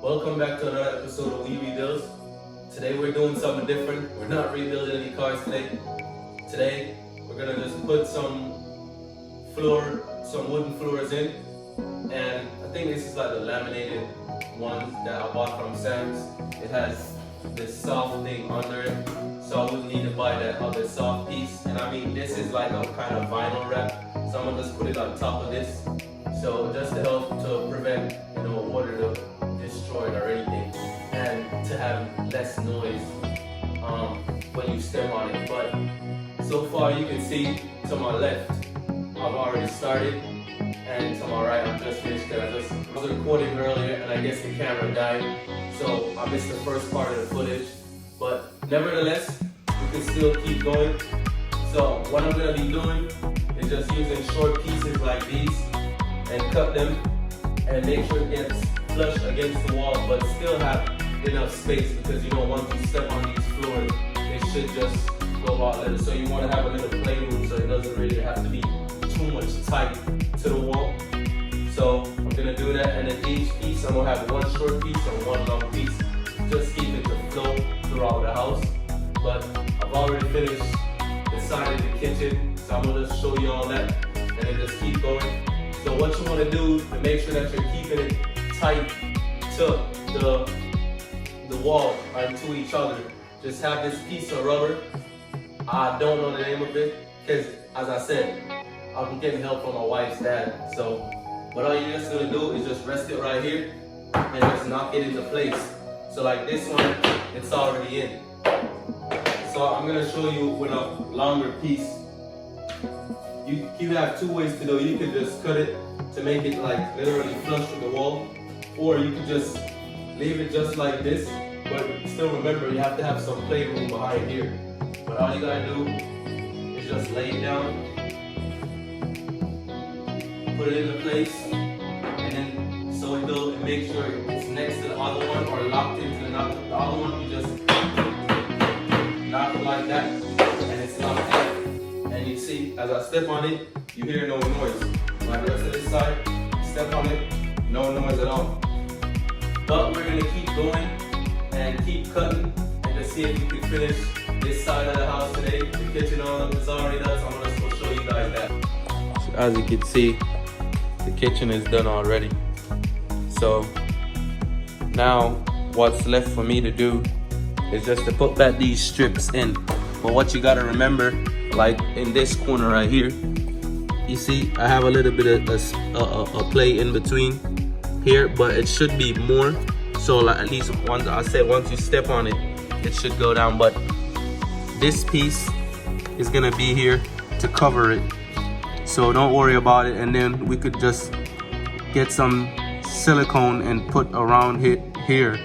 Welcome back to another episode of We Rebuilds. Today we're doing something different. We're not rebuilding any cars today. Today we're gonna just put some wooden floors in. And I think this is like the laminated one that I bought from Sam's. It has this soft thing under it. So I wouldn't need to buy that other soft piece. And I mean, this is like a kind of vinyl wrap. So I'm gonna just put it on top of this. So just to help to prevent, water to destroy it or anything, and to have less noise when you step on it. But so far you can see to my left, I've already started, and to my right, I'm just finished because I was recording earlier and I guess the camera died, so I missed the first part of the footage. But nevertheless, we can still keep going. So what I'm gonna be doing is just using short pieces like these and cut them and make sure it gets flush against the wall, but still have enough space, because once you step on these floors, it should just go out little. So you want to have a little playroom, so it doesn't really have to be too much tight to the wall. So I'm gonna do that, and then each piece I'm gonna have one short piece and one long piece. Just keep it to flow throughout the house. But I've already finished the side of the kitchen, so I'm gonna just show you all that, and then just keep going. So what you want to do to make sure that you're keeping it tight to the wall and to each other, just have this piece of rubber. I don't know the name of it because, as I said, I'm getting help from my wife's dad. So what all you're just gonna do is just rest it right here and just knock it into place. So like this one, it's already in. So I'm gonna show you with a longer piece. You have two ways to do it. You can just cut it to make it like literally flush with the wall, or you can just leave it just like this, but still remember you have to have some playroom behind here. But all you gotta do is just lay it down, put it into place, and then so it goes, and make sure it's next to the other one or locked into the other one. You just knock it like that, and it's locked in. And you see, as I step on it, you hear no noise. Like the rest of this side, step on it, no noise at all. But we're gonna keep going and keep cutting and just see if we can finish this side of the house today. The kitchen is already done, so I'm gonna go show you guys that. So as you can see, the kitchen is done already. So now what's left for me to do is just to put back these strips in. But what you gotta remember, like in this corner right here, you see I have a little bit of a play in between here, but it should be more. So like at least once you step on it, it should go down. But this piece is gonna be here to cover it, so don't worry about it. And then we could just get some silicone and put around it here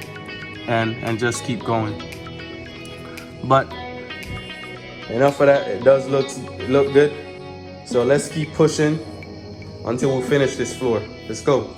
and just keep going. But enough of that. It does look good. So let's keep pushing until we finish this floor. Let's go.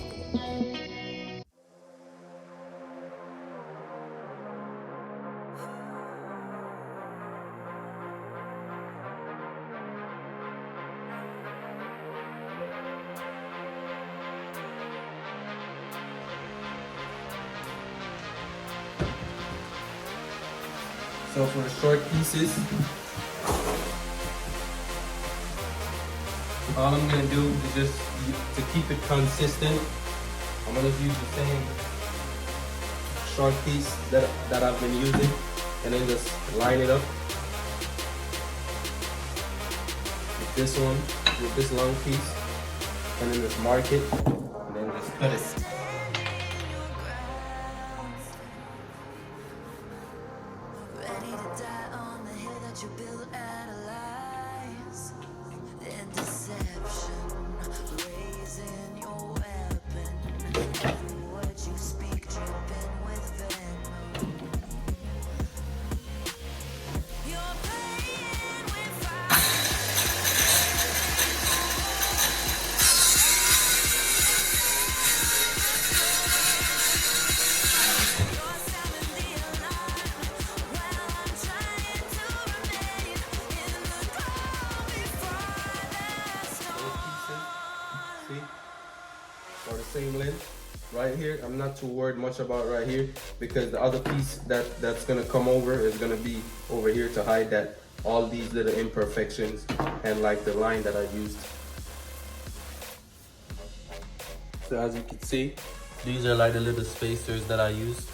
So for the short pieces, all I'm gonna do is just to keep it consistent, I'm gonna use the same short piece that I've been using, and then just line it up with this one, with this long piece, and then just mark it, and then just cut it. You build out of lies and deception, raising your weapon. Every word you speak dripping with venom. You're playing with fire. You're sounding the alarm while I'm trying to remain in the calm before the storm. See? Or the same length. right here, I'm not too worried much about right here, because the other piece that's gonna come over is gonna be over here to hide that all these little imperfections and like the line that I used. So as you can see, these are like the little spacers that I used.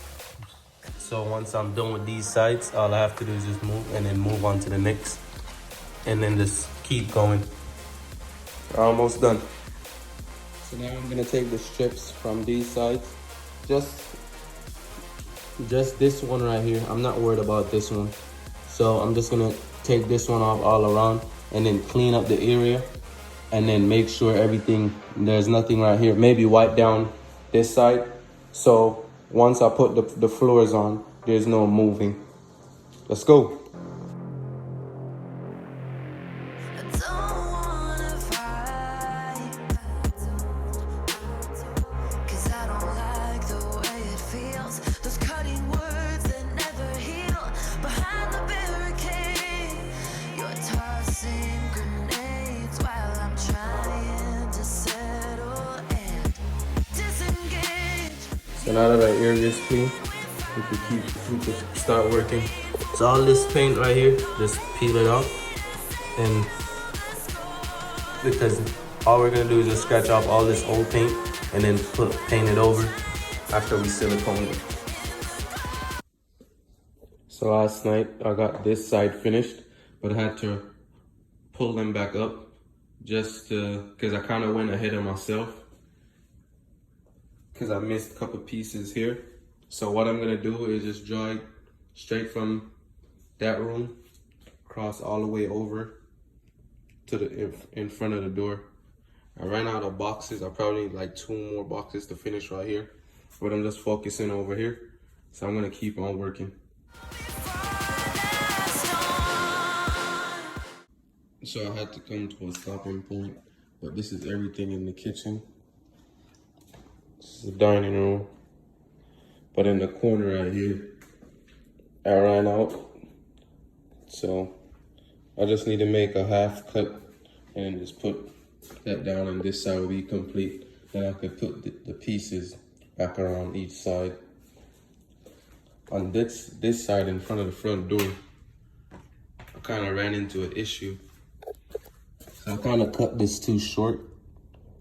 So once I'm done with these sides, all I have to do is just move and then move on to the next, and then just keep going. Almost done. So now I'm gonna take the strips from these sides. Just this one right here. I'm not worried about this one. So I'm just gonna take this one off all around and then clean up the area and then make sure everything, there's nothing right here. Maybe wipe down this side. So once I put the floors on, there's no moving. Let's go. I don't wanna fight, 'cause I don't like the way it feels. Those cutting words that never heal. Behind the barricade, you're tossing grenades while I'm trying to settle and disengage. So now that our area is clean, we can start working. So all this paint right here, just peel it off, and because all we're gonna do is just scratch off all this old paint and then paint it over after we silicone it. So last night I got this side finished, but I had to pull them back up just because I kind of went ahead of myself because I missed a couple pieces here. So what I'm gonna do is just draw it straight from that room, cross all the way over to the in front of the door. I ran out of boxes. I probably need like 2 more boxes to finish right here, but I'm just focusing over here. So I'm gonna keep on working. So I had to come to a stopping point, but this is everything in the kitchen. This is the dining room. But in the corner right here, I ran out. So I just need to make a half cut and just put that down, and this side will be complete. Then I could put the pieces back around each side. On this side in front of the front door, I kind of ran into an issue. So I kind of cut this too short.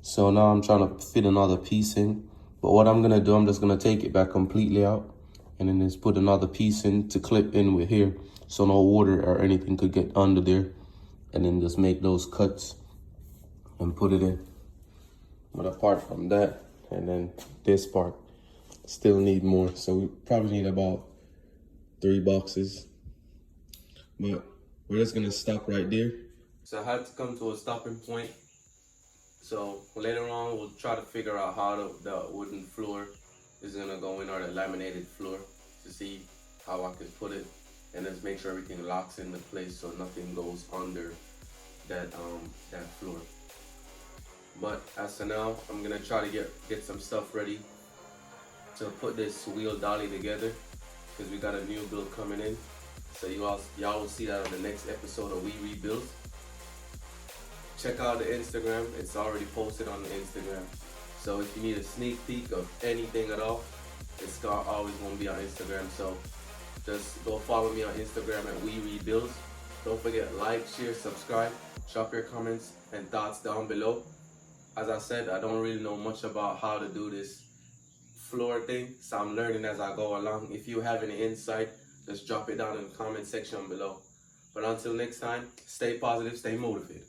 So now I'm trying to fit another piece in. But what I'm gonna do, I'm just gonna take it back completely out and then just put another piece in to clip in with here so no water or anything could get under there. And then just make those cuts and put it in. But apart from that, and then this part, still need more. So we probably need about 3 boxes. But we're just gonna stop right there. So I had to come to a stopping point. So later on, we'll try to figure out how the wooden floor is gonna go in, or the laminated floor, to see how I can put it, and just make sure everything locks into place so nothing goes under that floor. But as of now, I'm gonna try to get some stuff ready to put this wheel dolly together, because we got a new build coming in. So y'all will see that on the next episode of We Rebuild. Check out the Instagram. It's already posted on the Instagram. So if you need a sneak peek of anything at all, it's always going to be on Instagram. So just go follow me on Instagram at We Rebuild. Don't forget, like, share, subscribe, drop your comments and thoughts down below. As I said, I don't really know much about how to do this floor thing, so I'm learning as I go along. If you have any insight, just drop it down in the comment section below. But until next time, stay positive, stay motivated.